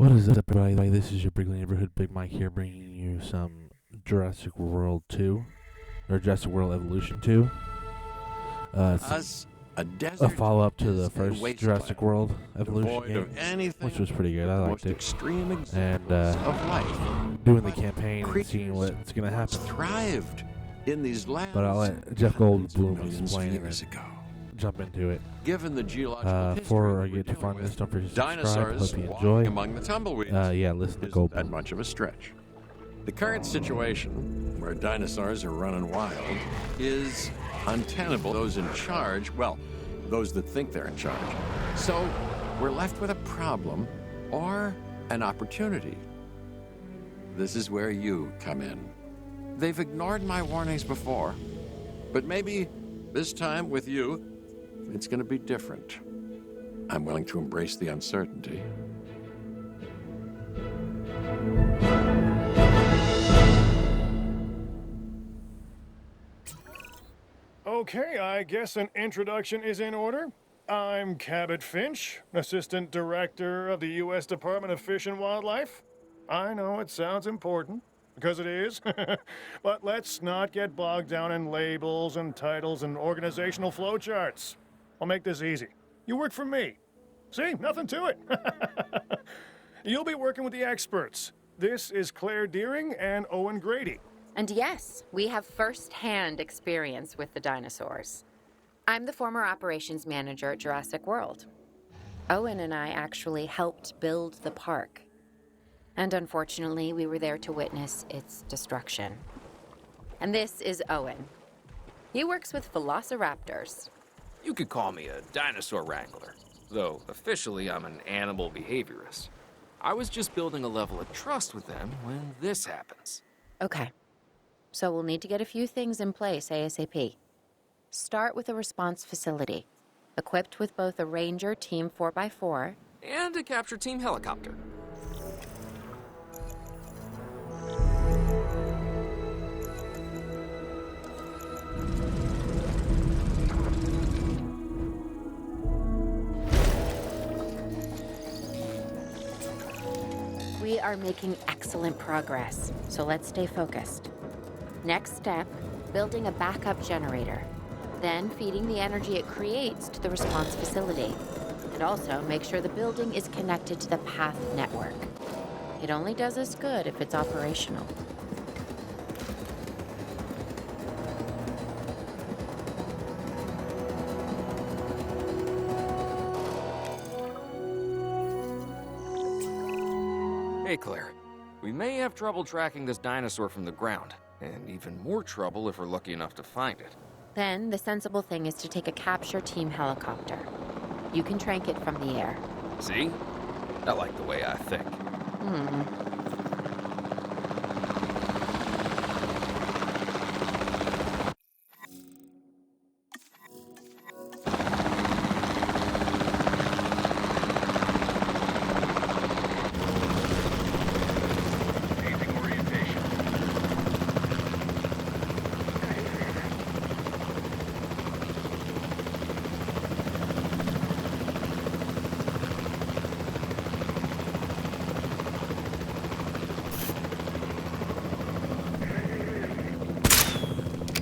What is up, everybody? This is your Big Neighborhood Big Mike here, bringing you some Jurassic World 2, or Jurassic World Evolution 2. It's a follow-up to the first Jurassic World Evolution game, which was pretty good. I liked it. And doing the campaign and seeing what's going to happen. Thrived in these lands. But I'll let Jeff Goldblum explain and jump into it. Given the geological before I get too far into this, don't forget to subscribe. Hope you enjoy. Among the tumbleweeds. Listen to Isn't that Goldblum. much of a stretch. The current situation, where dinosaurs are running wild, is untenable. Those in charge, well, those that think they're in charge. So we're left with a problem or an opportunity. This is where you come in. They've ignored my warnings before, but maybe this time with you, it's going to be different. I'm willing to embrace the uncertainty. Okay, I guess an introduction is in order. I'm Cabot Finch, Assistant Director of the U.S. Department of Fish and Wildlife. I know it sounds important, because it is, but let's not get bogged down in labels and titles and organizational flowcharts. I'll make this easy. You work for me. See, nothing to it. You'll be working with the experts. This is Claire Deering and Owen Grady. And yes, we have first-hand experience with the dinosaurs. I'm the former operations manager at Jurassic World. Owen and I actually helped build the park. And unfortunately, we were there to witness its destruction. And this is Owen. He works with velociraptors. You could call me a dinosaur wrangler, though officially I'm an animal behaviorist. I was just building a level of trust with them when this happens. Okay. So we'll need to get a few things in place ASAP. Start with a response facility, equipped with both a Ranger Team 4x4 And a capture team helicopter. We are making excellent progress, so let's stay focused. Next step, building a backup generator. Then feeding the energy it creates to the response facility. And also make sure the building is connected to the path network. It only does us good if it's operational. Hey, Claire. We may have trouble tracking this dinosaur from the ground, and even more trouble if we're lucky enough to find it. Then the sensible thing is to take a capture team helicopter. You can trank it from the air. See? I like the way I think.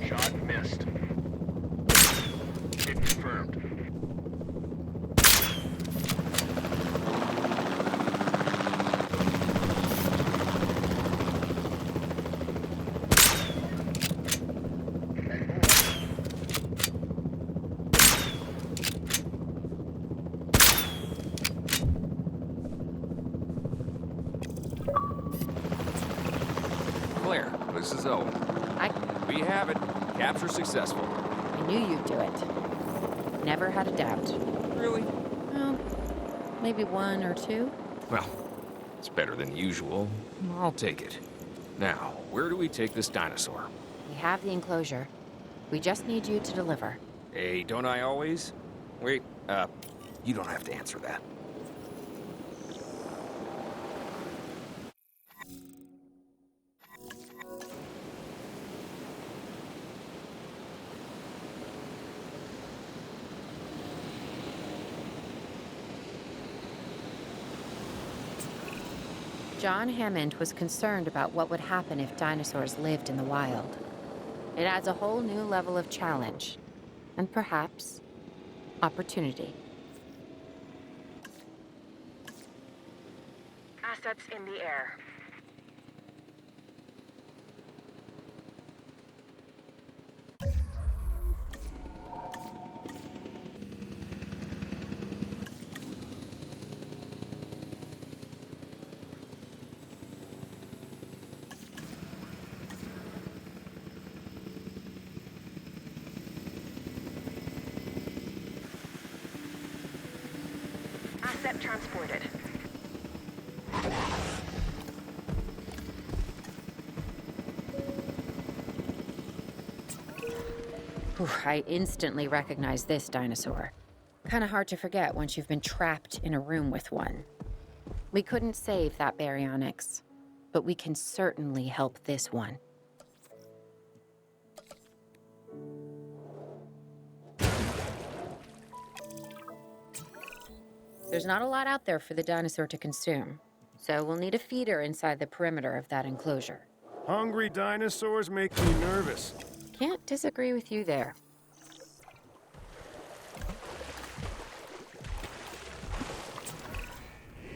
Shot missed. Hit confirmed. Claire, this is Owen. We have it. Capture successful. I knew you'd do it. Never had a doubt. Really? Well, maybe one or two. Well, it's better than usual. I'll take it. Now, where do we take this dinosaur? We have the enclosure. We just need you to deliver. Hey, don't I always? Wait, you don't have to answer that. John Hammond was concerned about what would happen if dinosaurs lived in the wild. It adds a whole new level of challenge, and perhaps opportunity. Assets in the air. Asset transported. Whew, I instantly recognize this dinosaur. Kinda hard to forget once you've been trapped in a room with one. We couldn't save that baryonyx, but we can certainly help this one. There's not a lot out there for the dinosaur to consume, so we'll need a feeder inside the perimeter of that enclosure. Hungry dinosaurs make me nervous. Can't disagree with you there.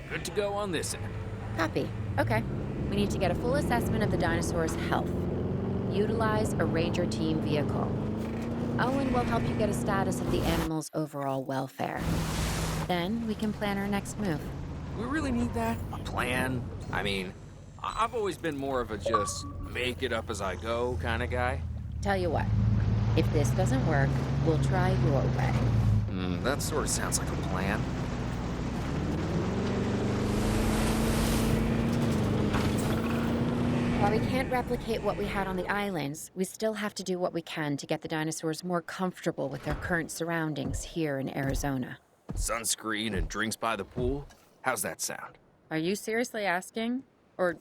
Good to go on this end. Copy. Okay. We need to get a full assessment of the dinosaur's health. Utilize a ranger team vehicle. Owen will help you get a status of the animal's overall welfare. Then we can plan our next move. We really need that? A plan? I mean, I've always been more of a just make it up as I go kind of guy. Tell you what, if this doesn't work, we'll try your way. That sort of sounds like a plan. While we can't replicate what we had on the islands, we still have to do what we can to get the dinosaurs more comfortable with their current surroundings here in Arizona. Sunscreen and drinks by the pool? How's that sound? Are you seriously asking? Or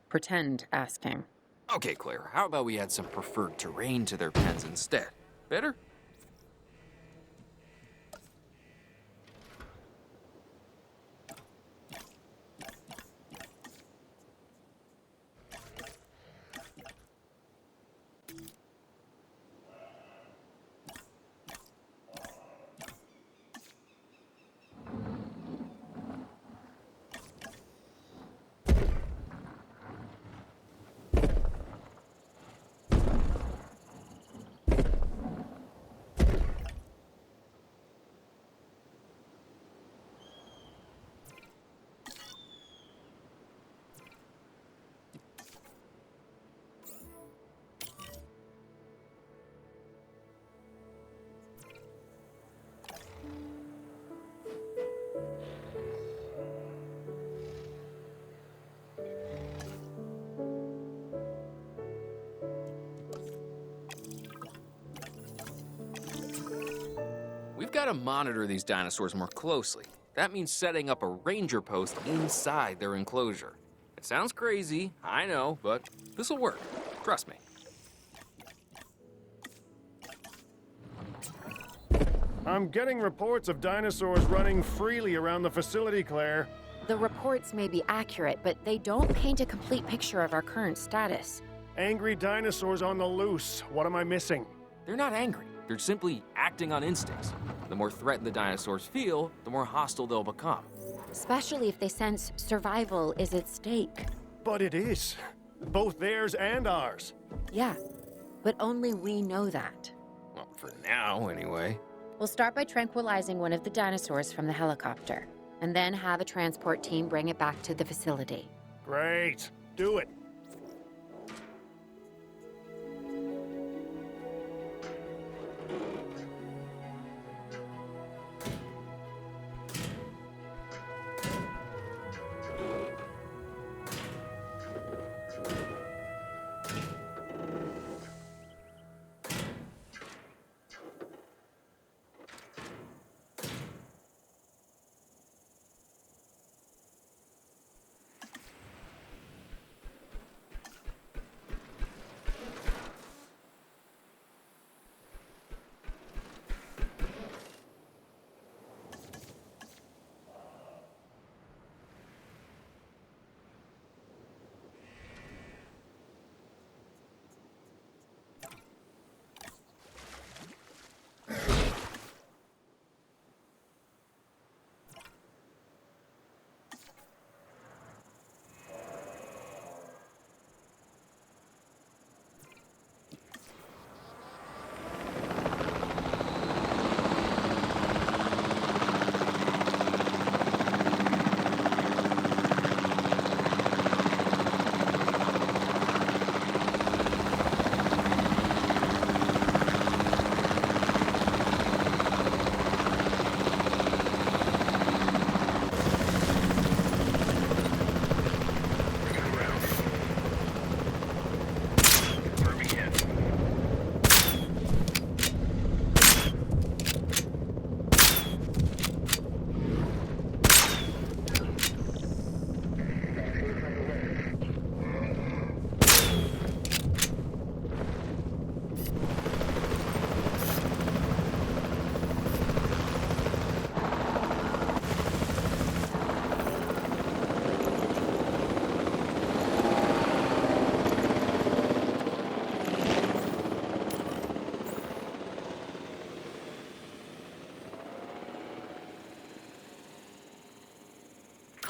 pretend asking? Okay, Claire, how about we add some preferred terrain to their pens instead? Better? We've got to monitor these dinosaurs more closely. That means setting up a ranger post inside their enclosure. It sounds crazy, I know, but this'll work. Trust me. I'm getting reports of dinosaurs running freely around the facility, Claire. The reports may be accurate, but they don't paint a complete picture of our current status. Angry dinosaurs on the loose. What am I missing? They're not angry. They're simply acting on instincts. The more threatened the dinosaurs feel, the more hostile they'll become. Especially if they sense survival is at stake. But it is. Both theirs and ours. Yeah, but only we know that. Well, for now, anyway. We'll start by tranquilizing one of the dinosaurs from the helicopter, and then have a transport team bring it back to the facility. Great. Do it.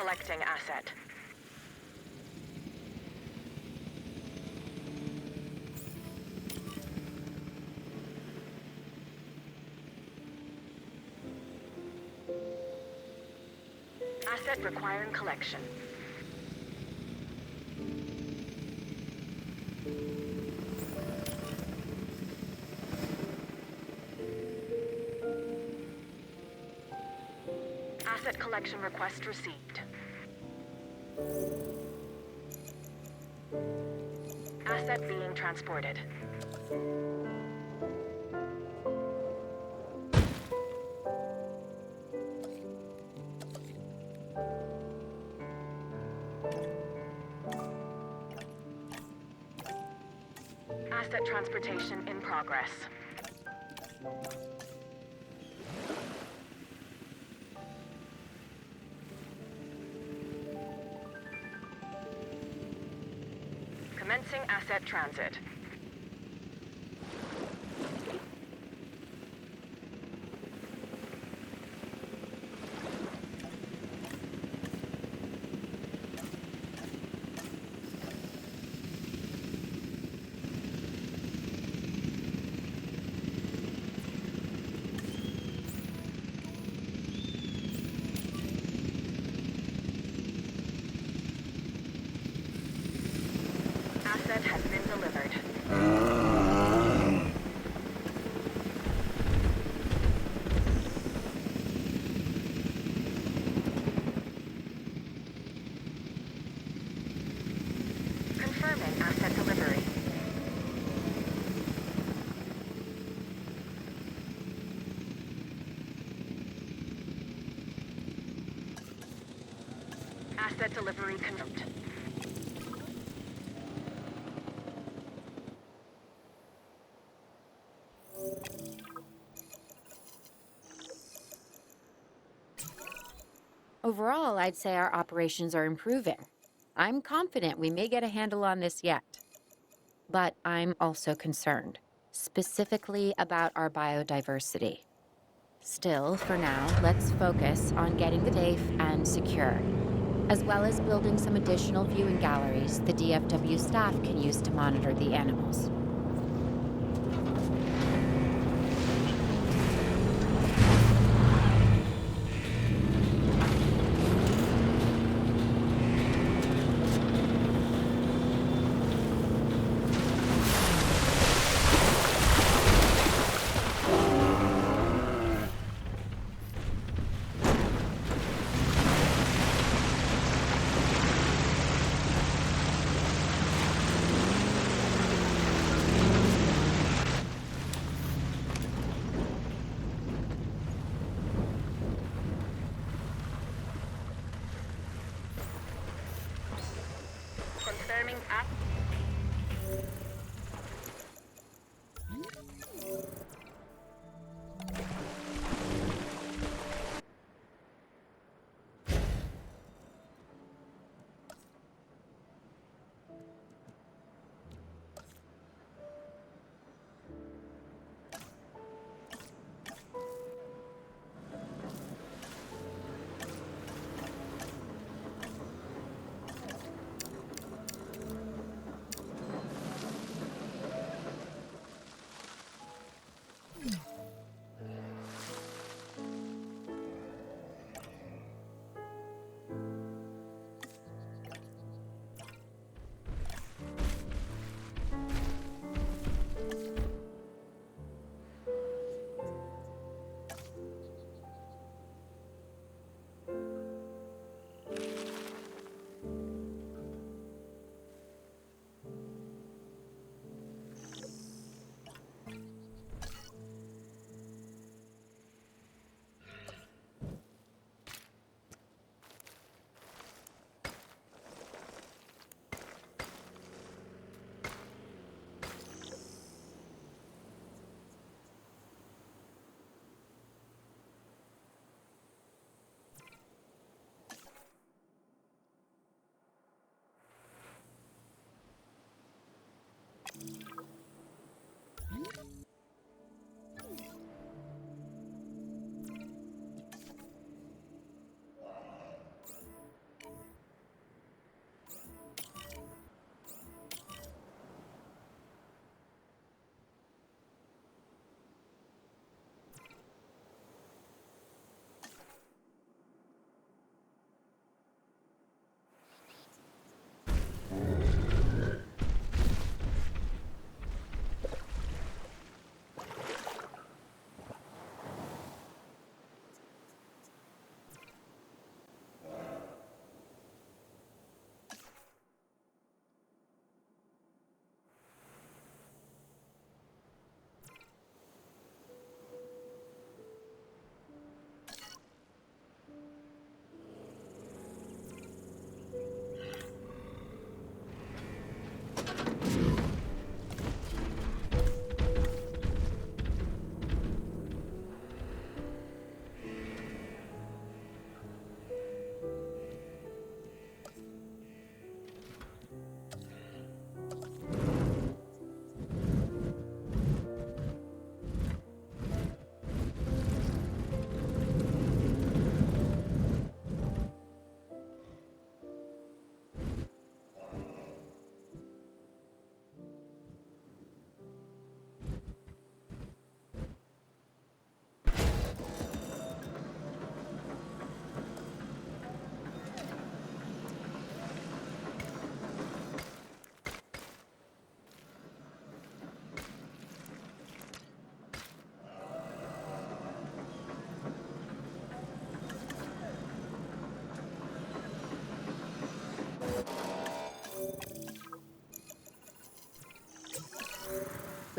Collecting asset. Asset requiring collection. Asset collection request received. Asset being transported. Asset transportation in progress. Commencing asset transit. Asset has been delivered. Confirming asset delivery. Asset delivery confirmed. Overall, I'd say our operations are improving. I'm confident we may get a handle on this yet. But I'm also concerned, specifically about our biodiversity. Still, for now, let's focus on getting the safe and secure, as well as building some additional viewing galleries the DFW staff can use to monitor the animals.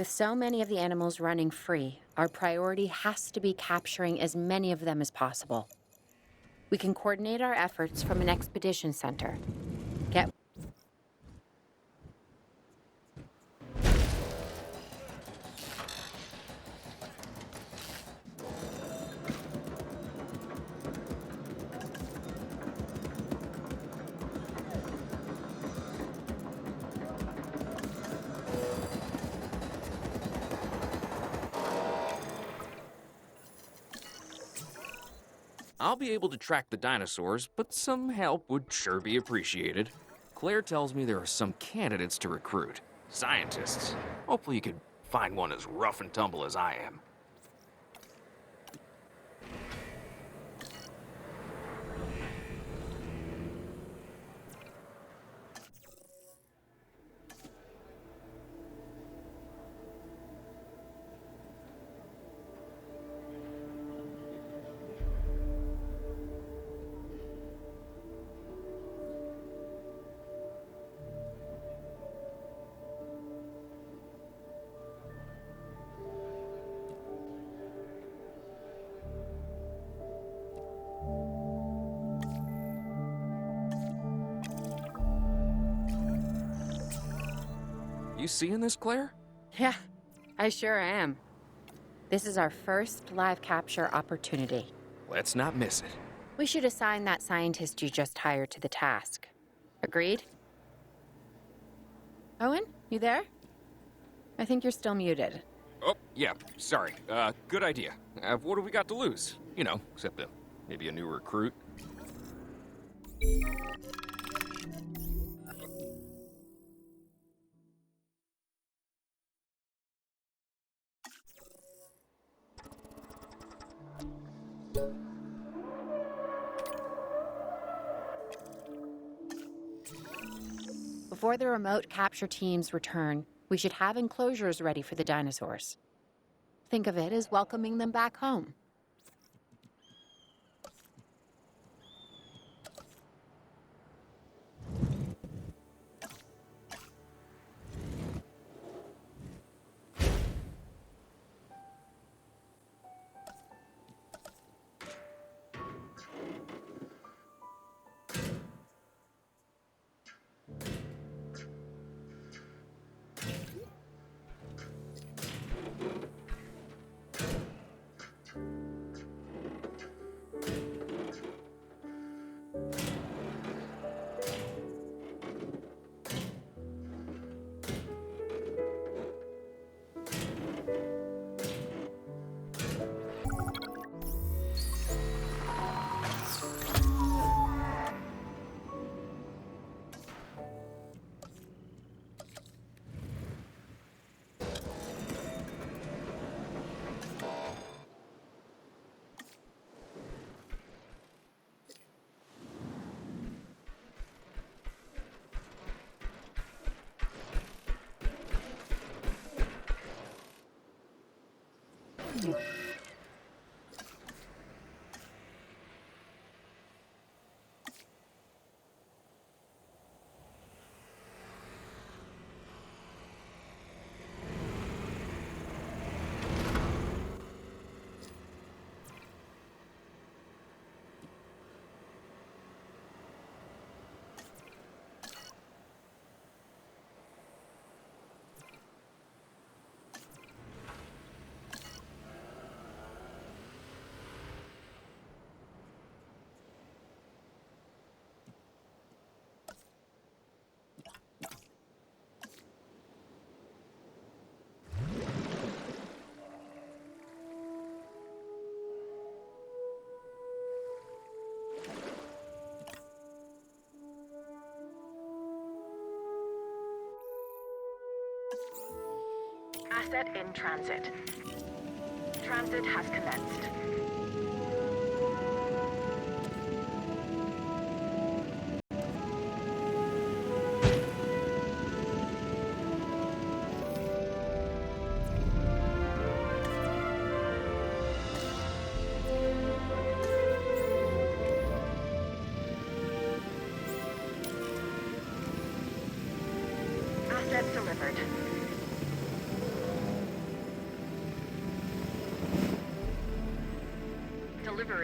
With so many of the animals running free, our priority has to be capturing as many of them as possible. We can coordinate our efforts from an expedition center. Get I'll be able to track the dinosaurs, but some help would sure be appreciated. Claire tells me there are some candidates to recruit. Scientists. Hopefully you could find one as rough and tumble as I am. You seeing this, Claire? Yeah, I sure am. This is our first live capture opportunity. Let's not miss it. We should assign that scientist you just hired to the task. Agreed? Owen, you there? I think you're still muted. Oh, yeah, sorry. Good idea. What do we got to lose? You know, except maybe a new recruit. Before the remote capture teams return, we should have enclosures ready for the dinosaurs. Think of it as welcoming them back home. Asset in transit. Transit has commenced. Asset delivered.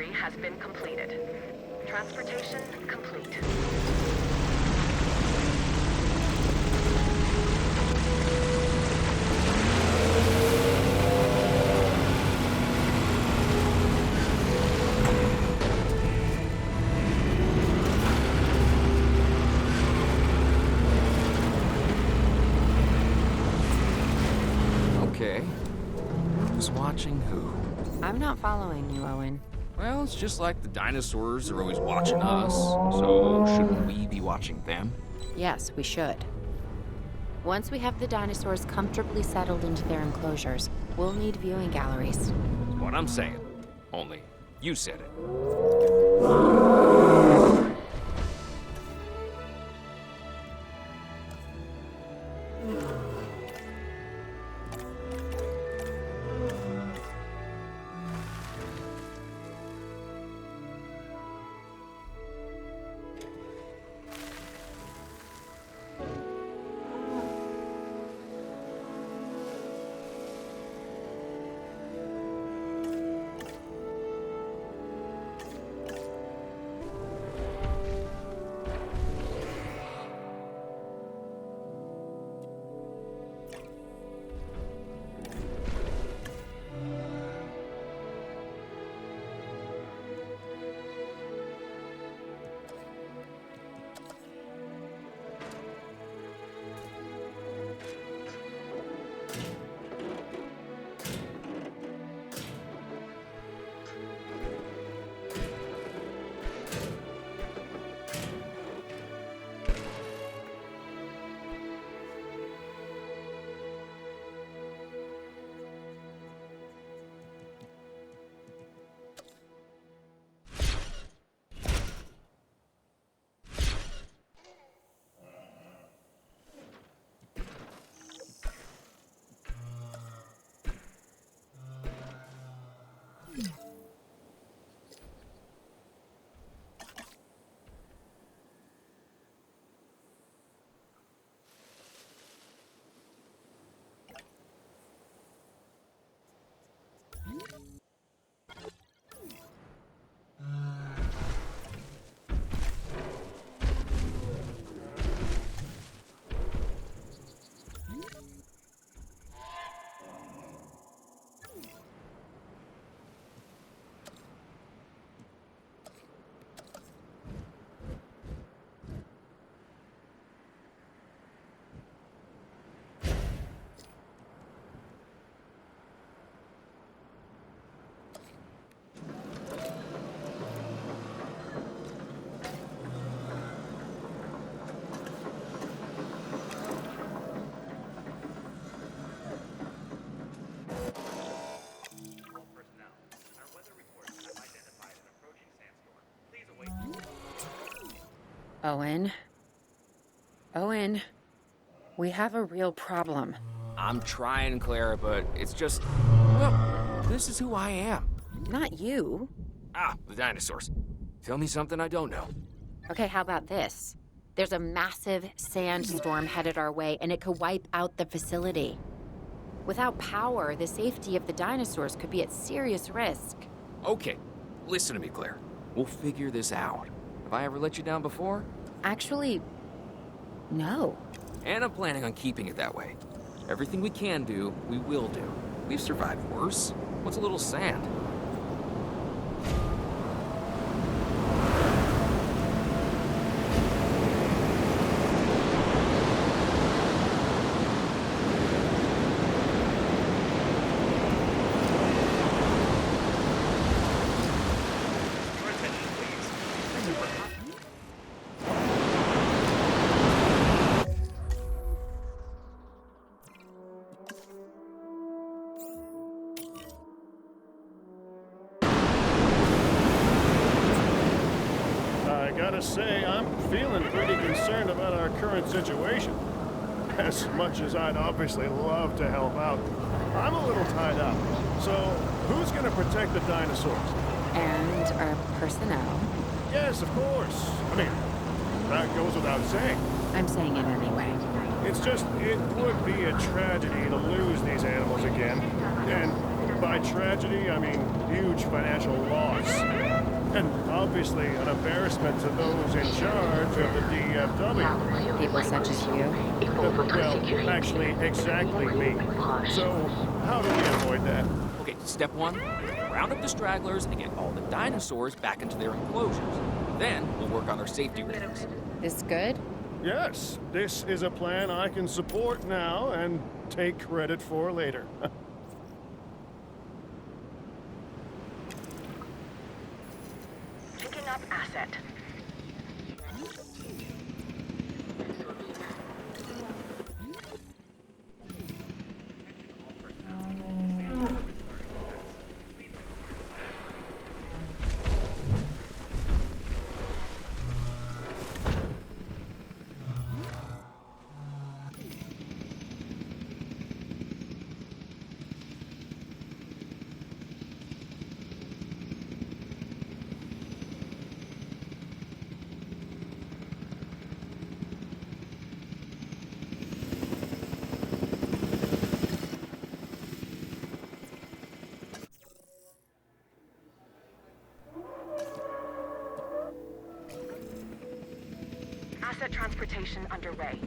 entry has been completed. Transportation complete. Okay. Who's watching who? I'm not following you, Owen. Well, it's just like the dinosaurs are always watching us, so shouldn't we be watching them? Yes, we should. Once we have the dinosaurs comfortably settled into their enclosures, we'll need viewing galleries. That's what I'm saying. Only, you said it. Owen? Owen? We have a real problem. I'm trying, Clara, but it's just... Well, this is who I am. Not you. Ah, the dinosaurs. Tell me something I don't know. Okay, how about this? There's a massive sandstorm headed our way, and it could wipe out the facility. Without power, the safety of the dinosaurs could be at serious risk. Okay, listen to me, Claire. We'll figure this out. Have I ever let you down before? Actually, no. And I'm planning on keeping it that way. Everything we can do, we will do. We've survived worse. What's a little sand? Gotta say, I'm feeling pretty concerned about our current situation. As much as I'd obviously love to help out, I'm a little tied up. So, who's gonna protect the dinosaurs? And our personnel. Yes, of course. I mean, that goes without saying. I'm saying it anyway. It's just, it would be a tragedy to lose these animals again. And And by tragedy, I mean huge financial loss. And obviously an embarrassment to those in charge of the DFW. People such as you. Well, actually, exactly me. So, how do we avoid that? Okay, step one, round up the stragglers and get all the dinosaurs back into their enclosures. Then we'll work on their safety rings. This good? Yes, this is a plan I can support now and take credit for later. Picking up asset. Asset transportation underway.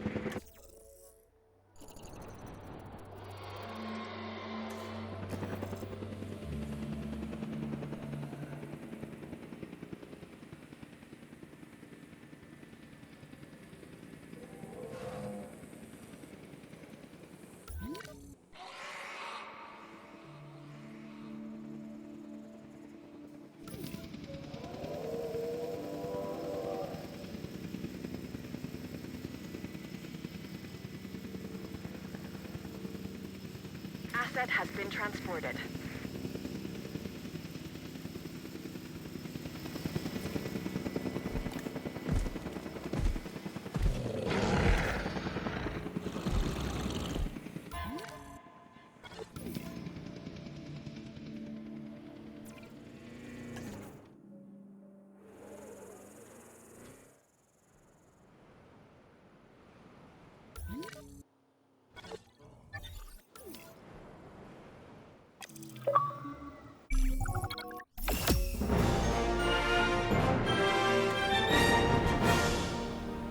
Asset has been transported.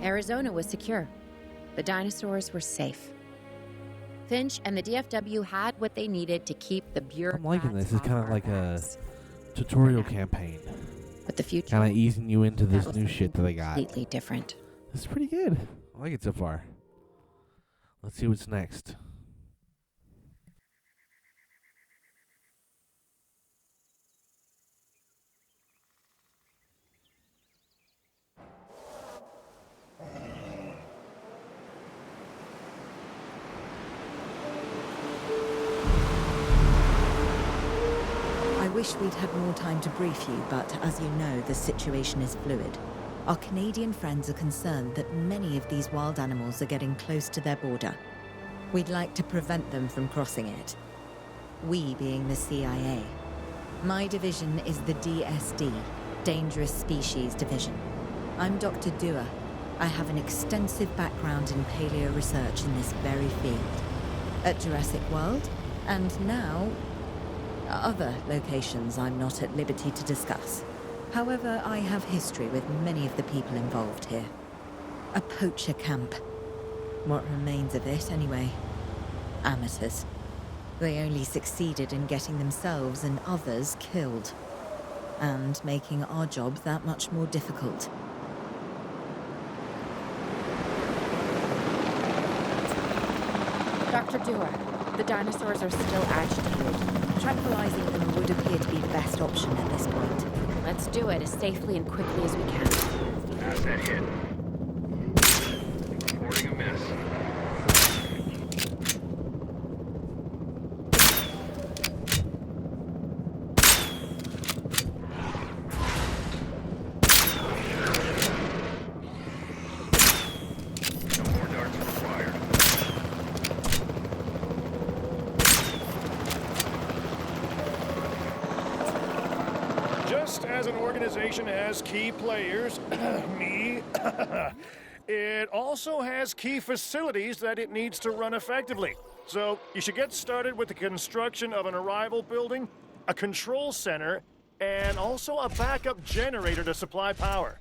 Arizona was secure. The dinosaurs were safe. Finch and the DFW had what they needed to keep the bureaucrats I'm liking this. It's off kind of our like backs. a tutorial campaign. But the future Kind of easing you into this was new shit that they got. completely different. This is pretty good. I like it so far. Let's see what's next. I wish we'd had more time to brief you, but as you know, the situation is fluid. Our Canadian friends are concerned that many of these wild animals are getting close to their border. We'd like to prevent them from crossing it. We being the CIA. My division is the DSD, Dangerous Species Division. I'm Dr. Dua. I have an extensive background in paleo research in this very field. At Jurassic World, and now other locations I'm not at liberty to discuss. However, I have history with many of the people involved here. A poacher camp. What remains of it, anyway. Amateurs. They only succeeded in getting themselves and others killed. And making our job that much more difficult. Dr. Dewar, the dinosaurs are still agitated. Tranquilizing them would appear to be the best option at this point. Let's do it as safely and quickly as we can. Asset hit. Reporting a miss. No more darts required. Just as an organization has key players, me, It also has key facilities that it needs to run effectively. So you should get started with the construction of an arrival building, a control center, and also a backup generator to supply power.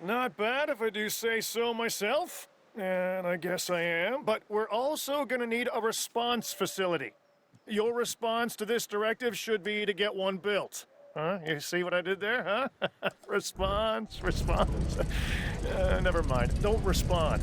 Not bad if I do say so myself. And I guess I am. But we're also going to need a response facility. Your response to this directive should be to get one built. Huh? You see what I did there, huh? Response. Never mind. Don't respond.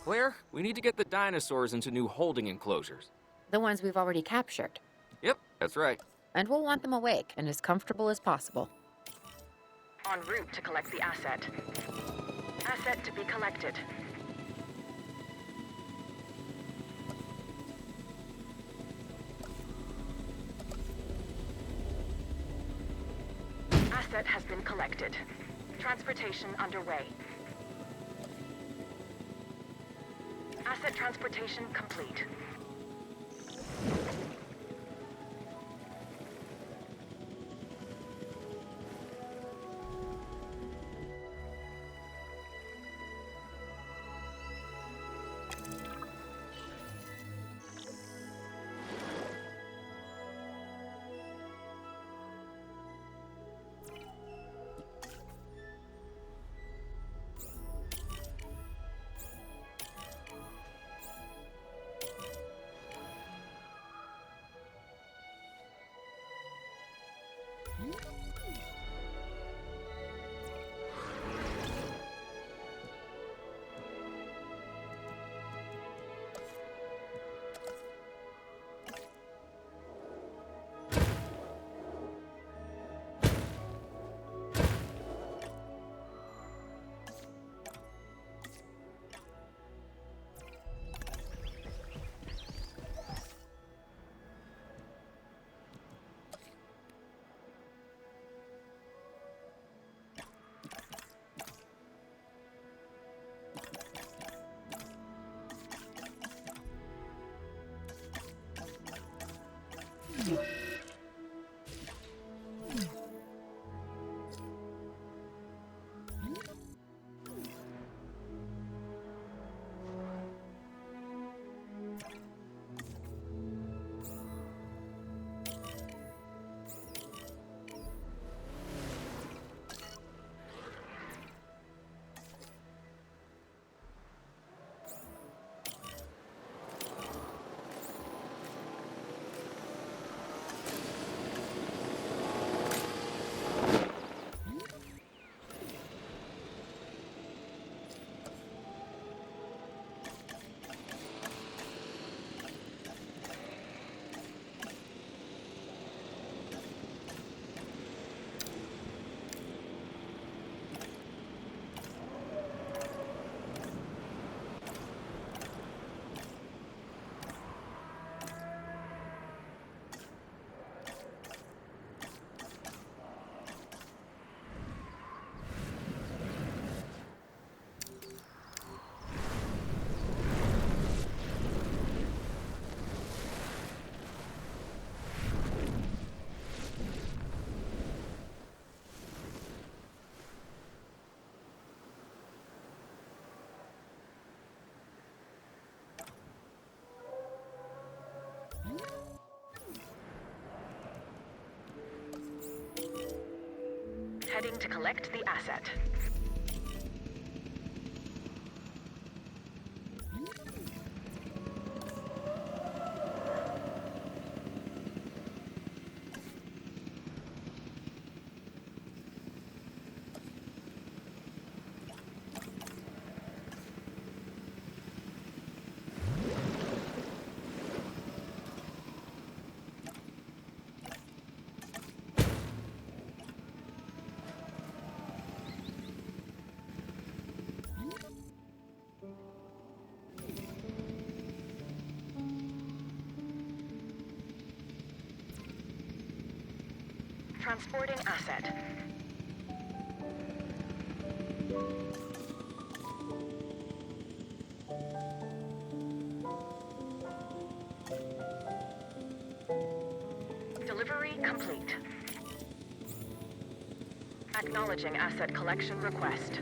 Claire, we need to get the dinosaurs into new holding enclosures. The ones we've already captured. Yep, that's right. And we'll want them awake and as comfortable as possible. En route to collect the asset. Asset to be collected. Asset has been collected. Transportation underway. Asset transportation complete. Heading to collect the asset. Transporting asset. Delivery complete. Acknowledging asset collection request.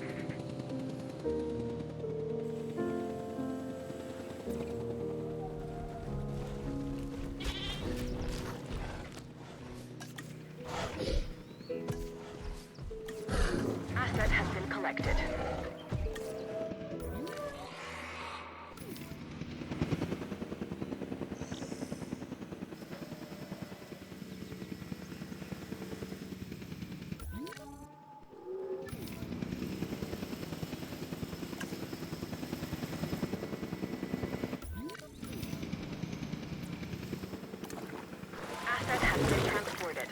Asset has been collected. Asset has been transported.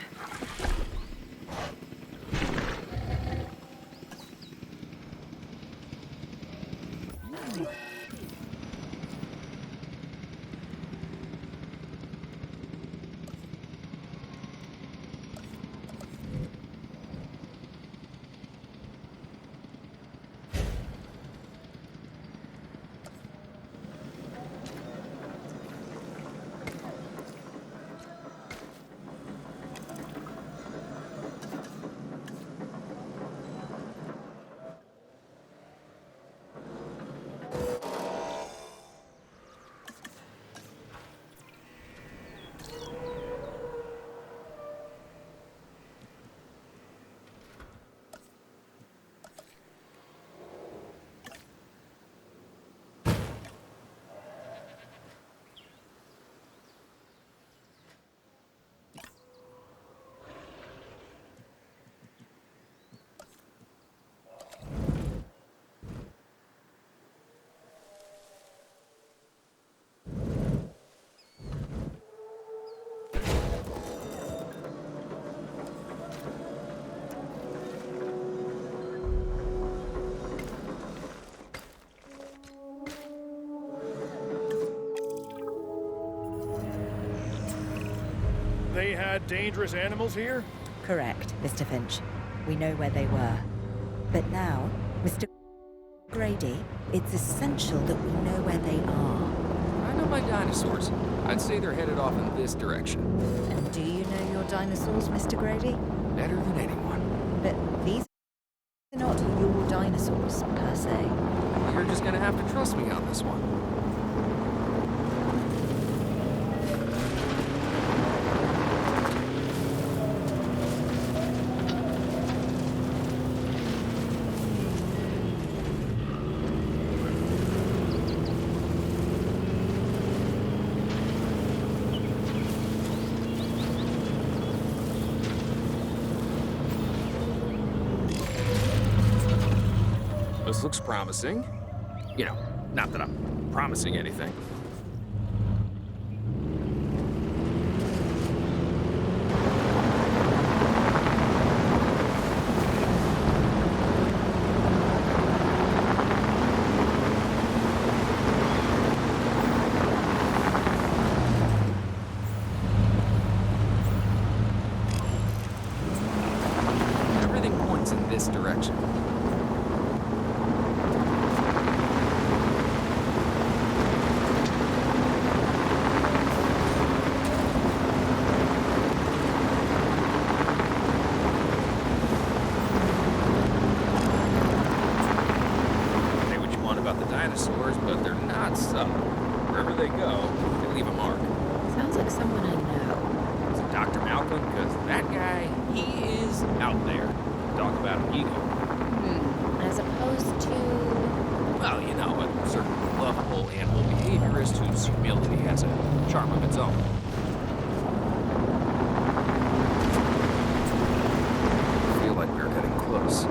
They had dangerous animals here? Correct, Mr. Finch. We know where they were. But now, Mr. Grady, it's essential that we know where they are. I know my dinosaurs. I'd say they're headed off in this direction. And do you know your dinosaurs, Mr. Grady? Better than anyone. But these are not your dinosaurs, per se. You're just gonna have to trust me on this one. This looks promising. You know, not that I'm promising anything. Everything points in this direction. Dinosaurs, but they're not subtle. Wherever they go, they leave a mark. Sounds like someone I know. Is it Dr. Malcolm? Because that guy, he is out there. talk about an ego. As opposed to... Well, you know, a certain lovable animal behaviorist whose humility has a charm of its own. I feel like we're getting close.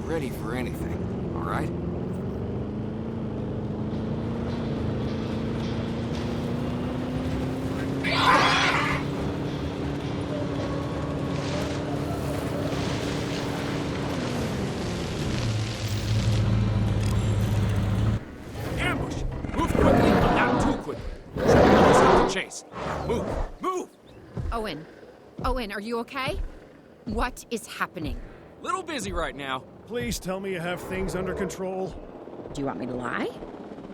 Ready for anything, all right? Ambush! Move quickly, but not too quickly. Try to chase. Move! Move! Owen, are you okay? What is happening? Little busy right now. Please tell me you have things under control. Do you want me to lie?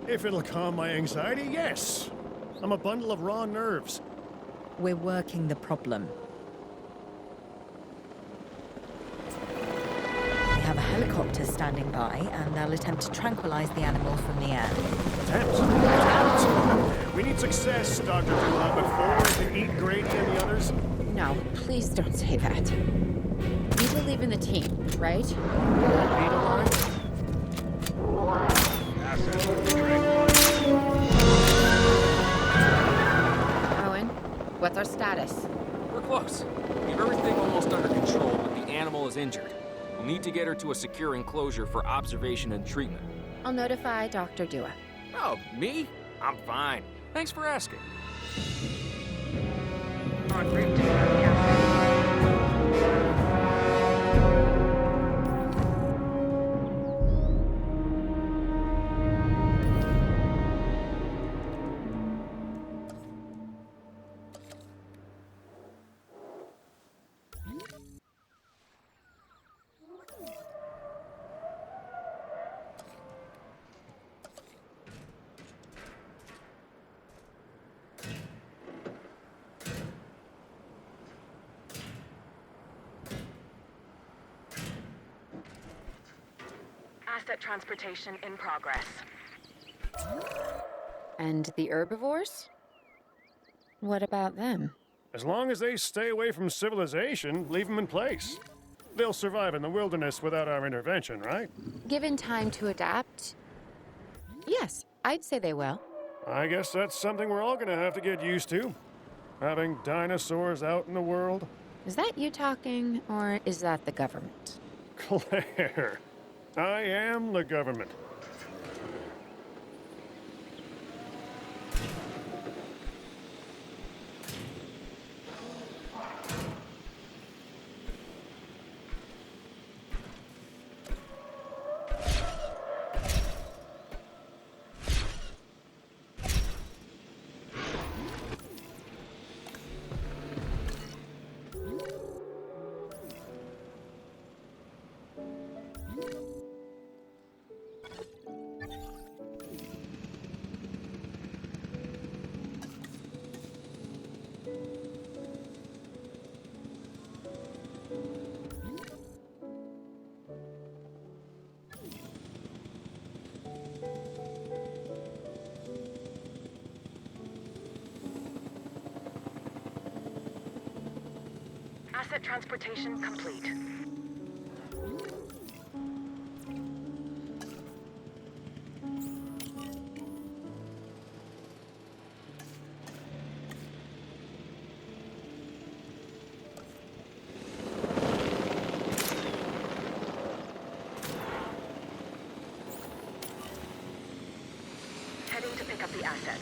If it'll calm my anxiety, yes. I'm a bundle of raw nerves. We're working the problem. We have a helicopter standing by, and they'll attempt to tranquilize the animal from the air. Attempt. We need success, Dr. Dula, before we can eat Grady and the others. No, please don't say that. You believe in the team, right? Need a line? Assets retrieved. Owen, what's our status? We're close. We have everything almost under control, but the animal is injured. We'll need to get her to a secure enclosure for observation and treatment. I'll notify Dr. Dua. Oh, me? I'm fine. Thanks for asking. En route to the asset. Asset transportation in progress. And the herbivores? What about them? As long as they stay away from civilization, leave them in place. They'll survive in the wilderness without our intervention, right? Given time to adapt? Yes, I'd say they will. I guess that's something we're all gonna have to get used to. Having dinosaurs out in the world. Is that you talking, or is that the government? Claire, I am the government. Asset transportation complete. Heading to pick up the asset.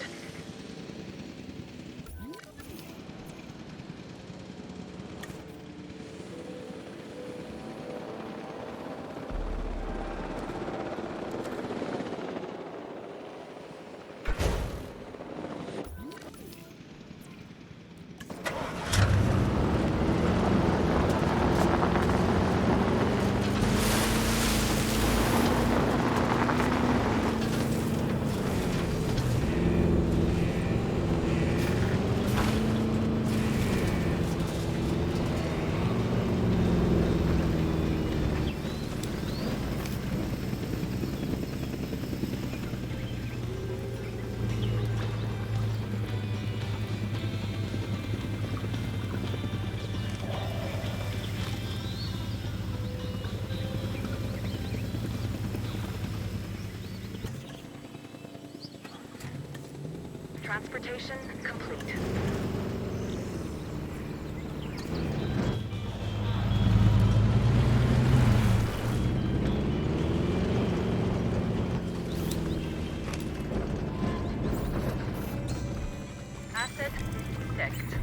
Transportation complete. Asset fixed.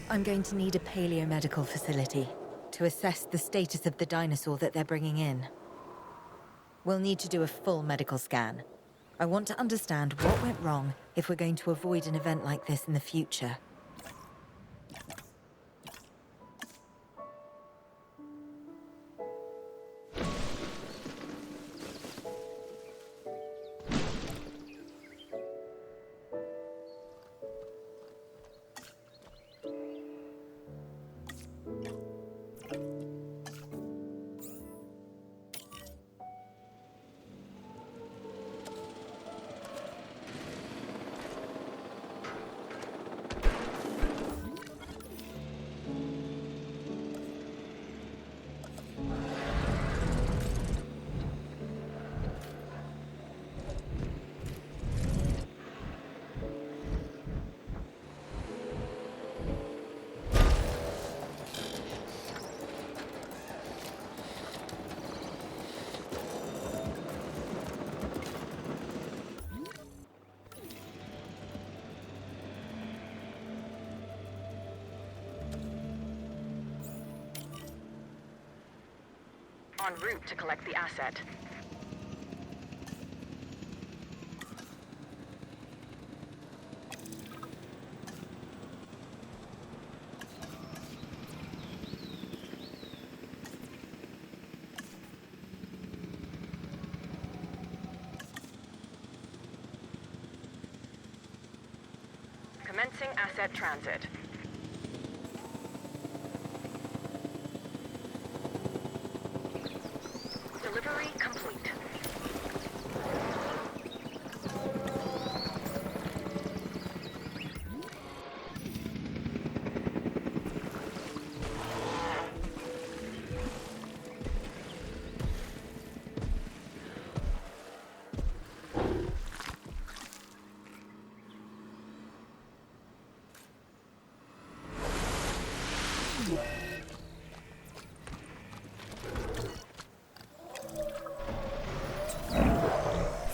I'm going to need a paleomedical facility to assess the status of the dinosaur that they're bringing in. We'll need to do a full medical scan. I want to understand what went wrong if we're going to avoid an event like this in the future. En route to collect the asset. Commencing asset transit. Delivery complete.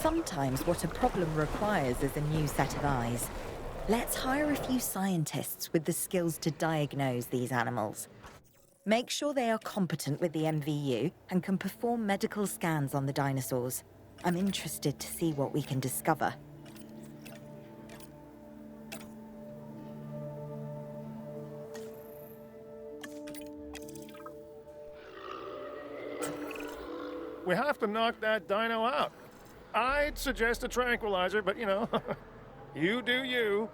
Sometimes what a problem requires is a new set of eyes. Let's hire a few scientists with the skills to diagnose these animals. Make sure they are competent with the MVU and can perform medical scans on the dinosaurs. I'm interested to see what we can discover. We have to knock that dino out. I'd suggest a tranquilizer, but you know, you do you.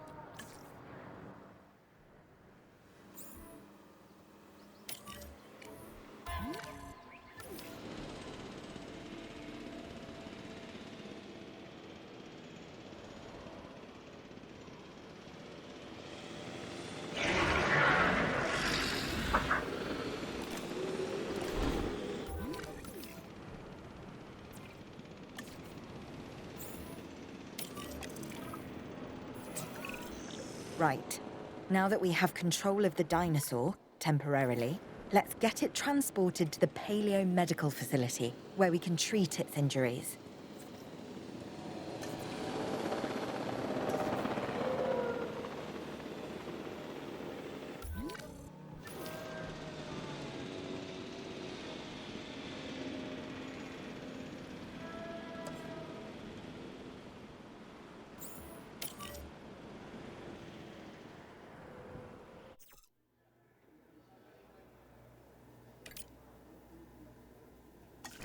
Right. Now that we have control of the dinosaur, temporarily, let's get it transported to the paleomedical facility, where we can treat its injuries.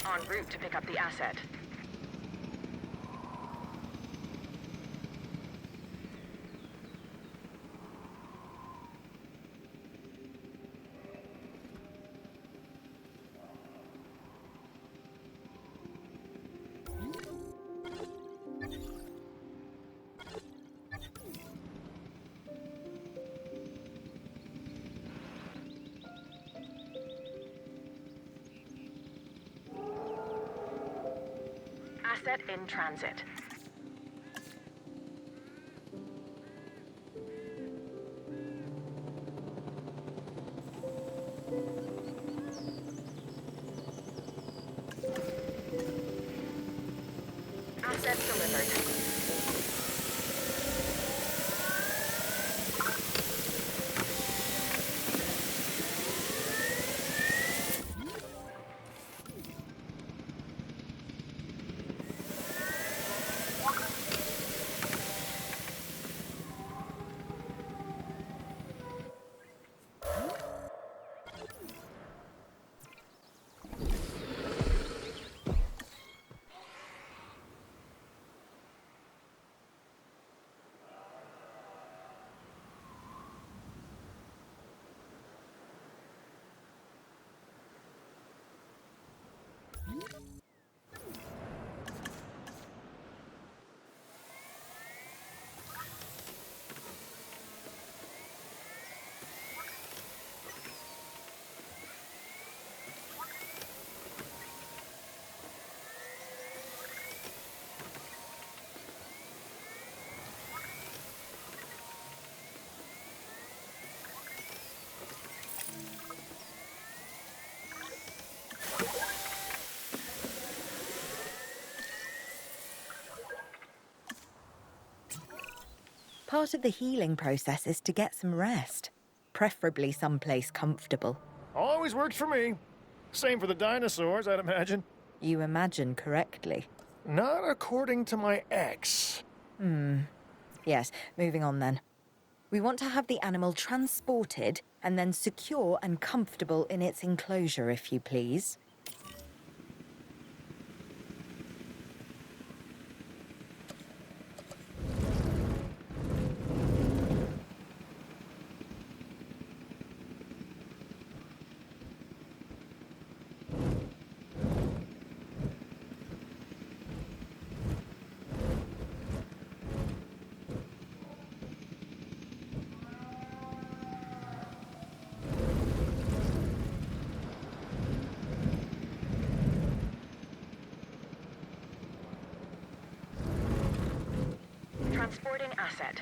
En route to pick up the asset. Asset in transit. Asset delivered. Part of the healing process is to get some rest, preferably someplace comfortable. Always works for me. Same for the dinosaurs, I'd imagine. You imagine correctly. Not according to my ex. Yes, moving on then. We want to have the animal transported and then secure and comfortable in its enclosure, if you please. Transporting asset.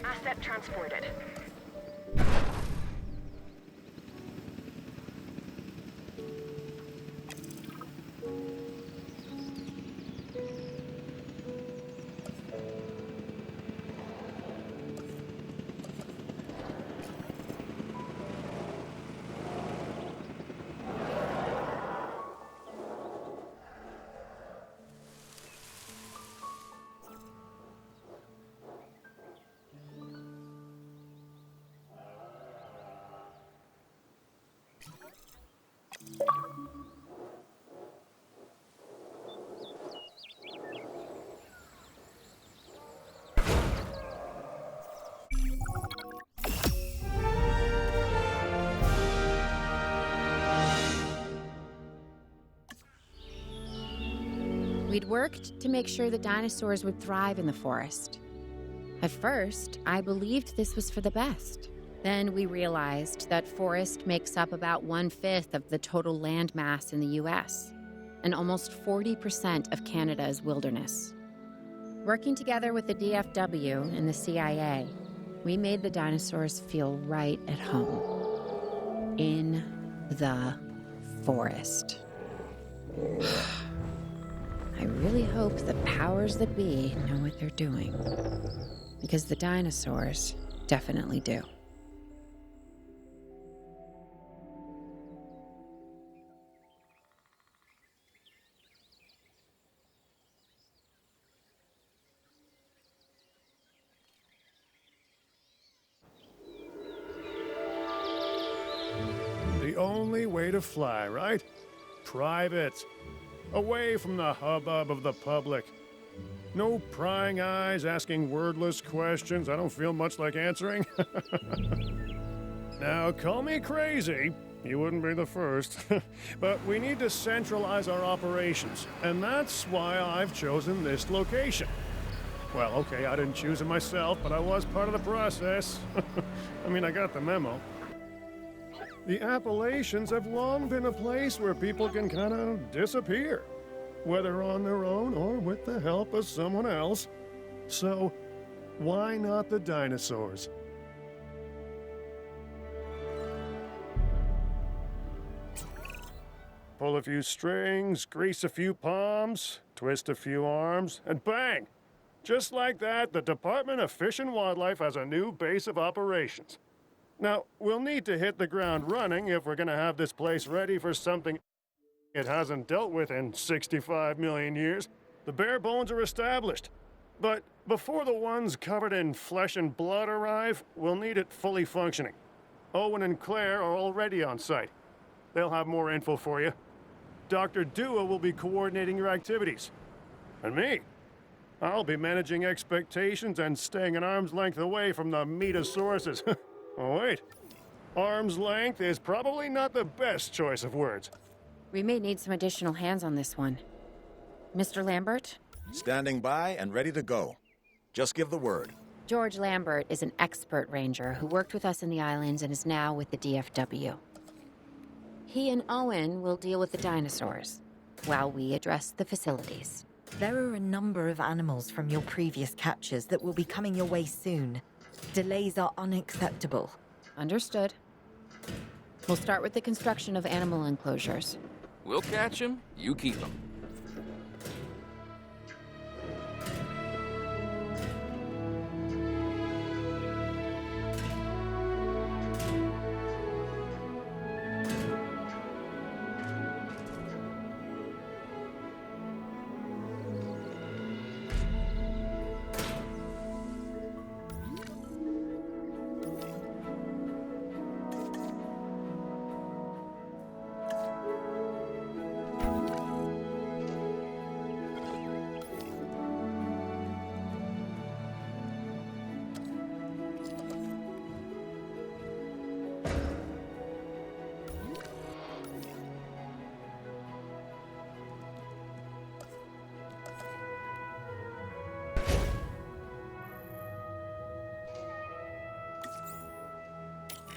Asset transported. We'd worked to make sure the dinosaurs would thrive in the forest. At first, I believed this was for the best. Then we realized that forest makes up about 1/5 of the total land mass in the US, and almost 40% of Canada's wilderness. Working together with the DFW and the CIA, we made the dinosaurs feel right at home. In the forest. I really hope the powers that be know what they're doing. Because the dinosaurs definitely do. The the only way to fly, right? Private. Away from the hubbub of the public. No prying eyes asking wordless questions I don't feel much like answering. Now, call me crazy. You wouldn't be the first. But we need to centralize our operations, and that's why I've chosen this location. Well, okay, I didn't choose it myself, but I was part of the process. I mean, I got the memo. The Appalachians have long been a place where people can kind of disappear, whether on their own or with the help of someone else. So, why not the dinosaurs? Pull a few strings, grease a few palms, twist a few arms, and bang! Just like that, the Department of Fish and Wildlife has a new base of operations. Now, we'll need to hit the ground running if we're going to have this place ready for something it hasn't dealt with in 65 million years. The bare bones are established. But before the ones covered in flesh and blood arrive, we'll need it fully functioning. Owen and Claire are already on site. They'll have more info for you. Dr. Dua will be coordinating your activities. And me, I'll be managing expectations and staying an arm's length away from the metosauruses. Oh, wait. Arm's length is probably not the best choice of words. We may need some additional hands on this one. Mr. Lambert? Standing by and ready to go. Just give the word. George Lambert is an expert ranger who worked with us in the islands and is now with the DFW. He and Owen will deal with the dinosaurs, while we address the facilities. There are a number of animals from your previous captures that will be coming your way soon. Delays are unacceptable. Understood. We'll start with the construction of animal enclosures. We'll catch him, you keep him.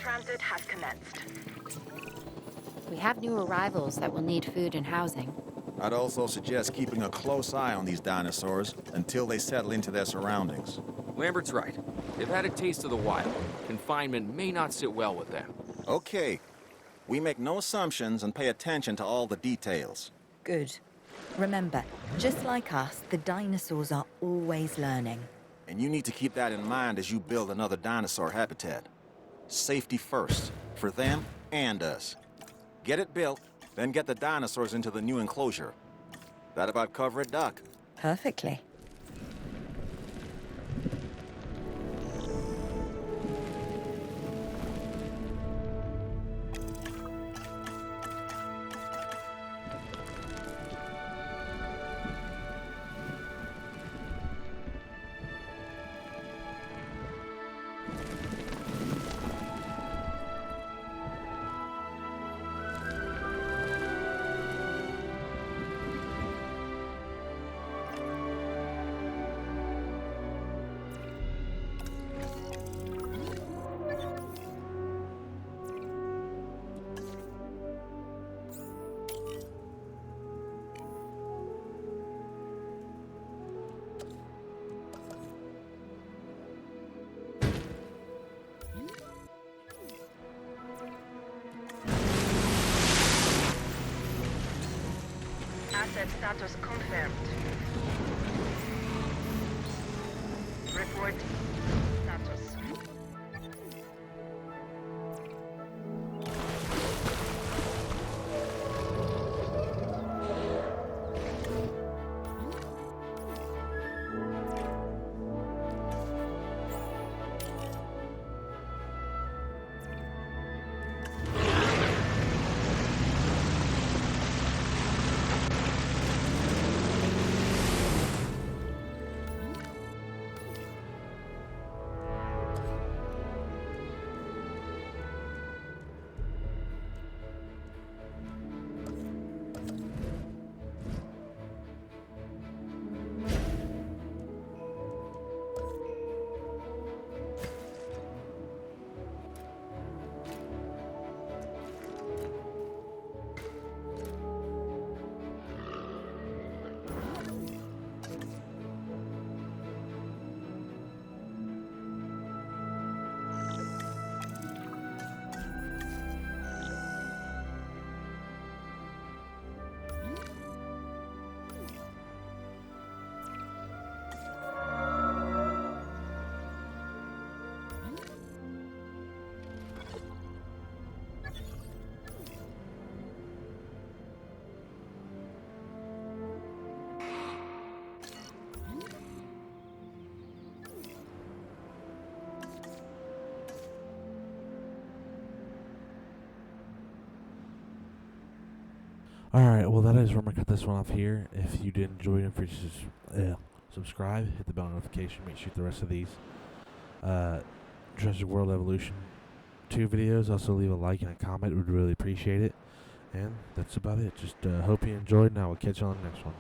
Transit has commenced. We have new arrivals that will need food and housing. I'd also suggest keeping a close eye on these dinosaurs until they settle into their surroundings. Lambert's right. They've had a taste of the wild. Confinement may not sit well with them. Okay. We make no assumptions and pay attention to all the details. Good. Remember, just like us, the dinosaurs are always learning. And you need to keep that in mind as you build another dinosaur habitat. Safety first, for them and us. Get it built, then get the dinosaurs into the new enclosure. That about cover it, Doc? Perfectly. Asset status confirmed. Report status. Alright, well, that is where I'm going to cut this one off here. If you did enjoy it, please subscribe, hit the bell notification, make sure you hit the rest of these Jurassic World Evolution 2 videos. Also, leave a like and a comment. We'd really appreciate it. And that's about it. Just hope you enjoyed, and I will catch you on the next one.